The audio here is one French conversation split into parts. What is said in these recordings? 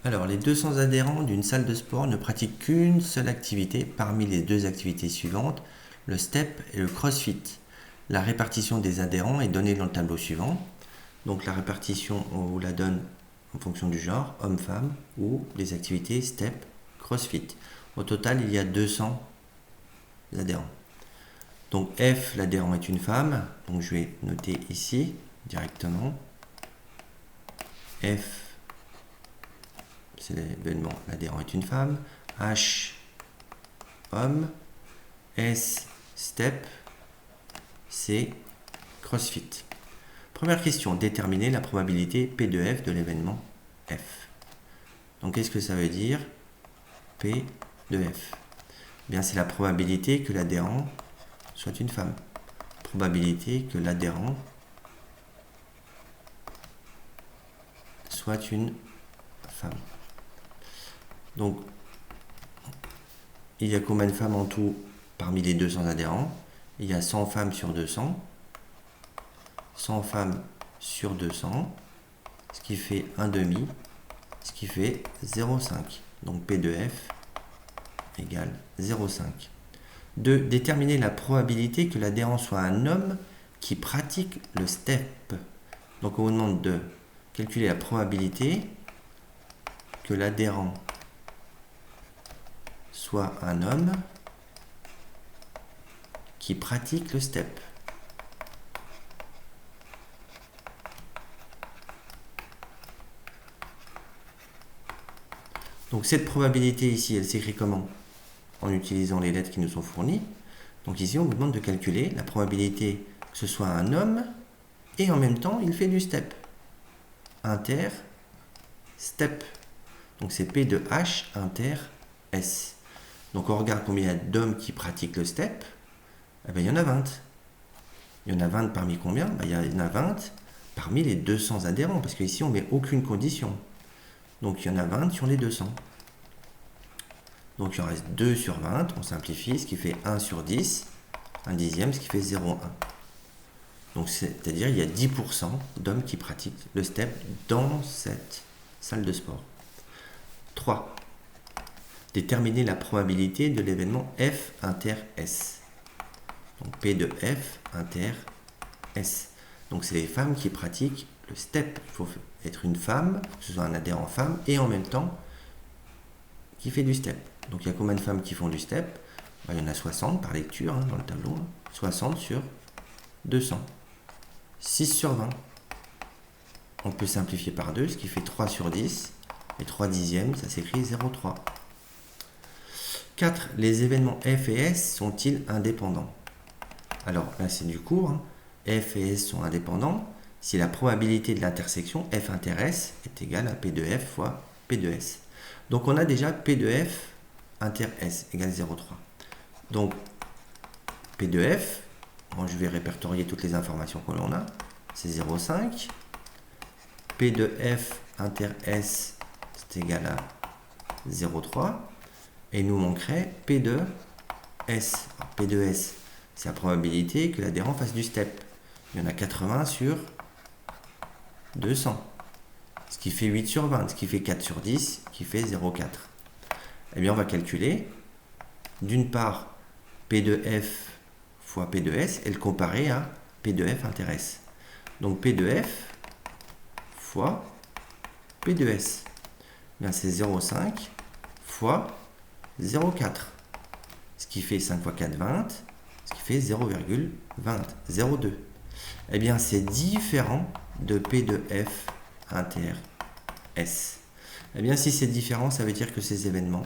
Alors, les 200 adhérents d'une salle de sport ne pratiquent qu'une seule activité parmi les deux activités suivantes, le step et le crossfit. La répartition des adhérents est donnée dans le tableau suivant. Donc la répartition, on vous la donne en fonction du genre, homme-femme, ou des activités step, crossfit. Au total, il y a 200 adhérents. Donc F, l'adhérent est une femme, donc je vais noter ici directement. F, c'est l'événement, l'adhérent est une femme. H, homme. S, step. C, crossfit. Première question, déterminer la probabilité P de F de l'événement F. Donc qu'est-ce que ça veut dire P de F? Bien, c'est la probabilité que l'adhérent soit une femme. Probabilité que l'adhérent soit une femme. Donc, il y a combien de femmes en tout parmi les 200 adhérents? Il y a 100 femmes sur 200. 100 femmes sur 200, ce qui fait 1 demi, ce qui fait 0,5. Donc P de F égale 0,5. 2. Déterminer la probabilité que l'adhérent soit un homme qui pratique le step. Donc on vous demande de calculer la probabilité que l'adhérent soit un homme qui pratique le step. Donc cette probabilité ici, elle s'écrit comment? En utilisant les lettres qui nous sont fournies. Donc ici, on vous demande de calculer la probabilité que ce soit un homme et en même temps, il fait du step. Inter, step. Donc c'est P de H inter S. Donc on regarde combien il y a d'hommes qui pratiquent le step. Eh bien, il y en a 20. Il y en a 20 parmi combien? Il y en a 20 parmi les 200 adhérents, parce qu'ici, on ne met aucune condition. Donc il y en a 20 sur les 200. Donc il en reste 2 sur 20, on simplifie, ce qui fait 1 sur 10, un dixième, ce qui fait 0,1. Donc c'est-à-dire il y a 10% d'hommes qui pratiquent le step dans cette salle de sport. 3. Déterminer la probabilité de l'événement F inter S. Donc P de F inter S. Donc c'est les femmes qui pratiquent le step. Il faut être une femme, que ce soit un adhérent femme, et en même temps qui fait du step. Donc il y a combien de femmes qui font du step? Il y en a 60 par lecture dans le tableau. 60 sur 200. 6 sur 20. On peut simplifier par 2, ce qui fait 3 sur 10. Et 3 dixièmes, ça s'écrit 0,3. 4. Les événements F et S sont-ils indépendants? Alors là c'est du cours. F et S sont indépendants si la probabilité de l'intersection F inter S est égale à P de F fois P de S. Donc on a déjà P de F inter S égale 0,3. Donc P de F, bon, je vais répertorier toutes les informations que l'on a, c'est 0,5. P de F inter S, c'est égal à 0,3. Et il nous manquerait P de S. Alors, P de S, c'est la probabilité que l'adhérent fasse du step. Il y en a 80 sur 200. Ce qui fait 8 sur 20, ce qui fait 4 sur 10, qui fait 0,4. Eh bien, on va calculer, d'une part, P de F fois P de S, et le comparer à P de F inter S. Donc, P de F fois P de S. Bien, c'est 0,5 fois 0,4. Ce qui fait 5 fois 4, 20. Ce qui fait 0,20, 0,2. Eh bien, c'est différent de P de F inter S. Eh bien, si c'est différent, ça veut dire que ces événements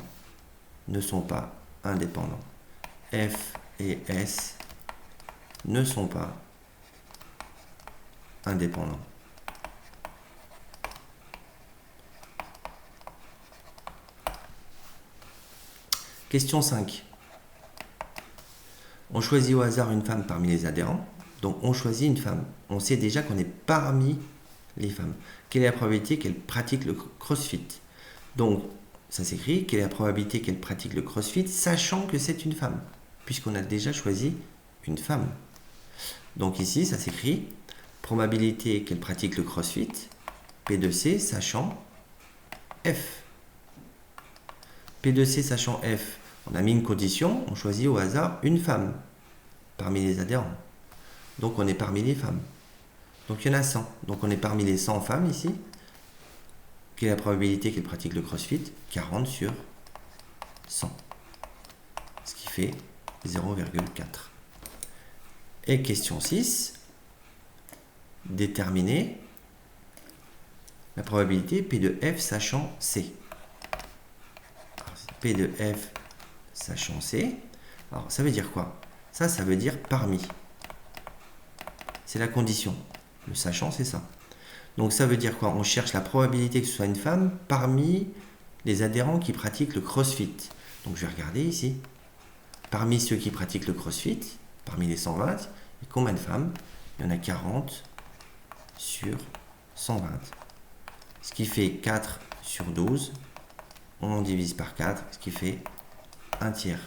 ne sont pas indépendants. F et S ne sont pas indépendants. Question 5. On choisit au hasard une femme parmi les adhérents. Donc on choisit une femme. On sait déjà qu'on est parmi les femmes. Quelle est la probabilité qu'elle pratique le crossfit? Donc ça s'écrit, quelle est la probabilité qu'elle pratique le crossfit, sachant que c'est une femme, puisqu'on a déjà choisi une femme. Donc ici, ça s'écrit, probabilité qu'elle pratique le crossfit, P de C, sachant F. P de C sachant F, on a mis une condition, on choisit au hasard une femme parmi les adhérents. Donc on est parmi les femmes. Donc il y en a 100. Donc on est parmi les 100 femmes ici. Quelle est la probabilité qu'elles pratiquent le CrossFit? 40 sur 100. Ce qui fait 0,4. Et question 6. Déterminer la probabilité P de F sachant C. Alors, P de F sachant C. Alors ça veut dire quoi? Ça veut dire parmi. C'est la condition. Le sachant, c'est ça. Donc ça veut dire quoi? On cherche la probabilité que ce soit une femme parmi les adhérents qui pratiquent le CrossFit. Donc je vais regarder ici. Parmi ceux qui pratiquent le CrossFit, parmi les 120, il y a combien de femmes? Il y en a 40 sur 120. Ce qui fait 4 sur 12. On en divise par 4, ce qui fait un tiers.